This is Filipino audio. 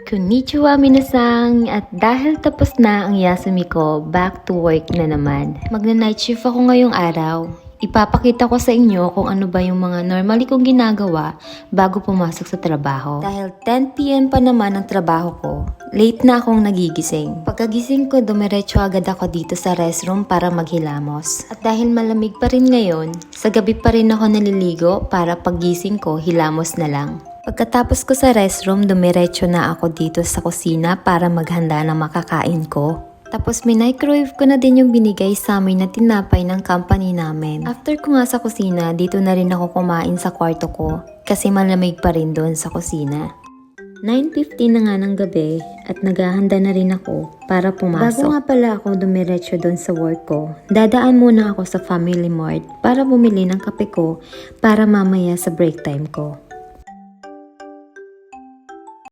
Konnichiwa minasang! At dahil tapos na ang Yasumi ko, back to work na naman. Magna-night shift ako ngayong araw. Ipapakita ko sa inyo kung ano ba yung mga normally kong ginagawa bago pumasok sa trabaho. Dahil 10 PM pa naman ang trabaho ko, late na akong nagigising. Pagkagising ko, dumiretso agad ako dito sa restroom para maghilamos. At dahil malamig pa rin ngayon, sa gabi pa rin ako naliligo para paggising ko, hilamos na lang. Pagkatapos ko sa restroom, dumiretso na ako dito sa kusina para maghanda ng makakain ko. Tapos microwave ko na din yung binigay sa amin na tinapay ng company namin. After ko nga sa kusina, dito na rin ako kumain sa kwarto ko kasi malamig pa rin doon sa kusina. 9:15 na nga ng gabi at naghahanda na rin ako para pumasok. Bago nga pala ako dumiretso doon sa work ko, dadaan muna ako sa Family Mart para bumili ng kape ko para mamaya sa break time ko.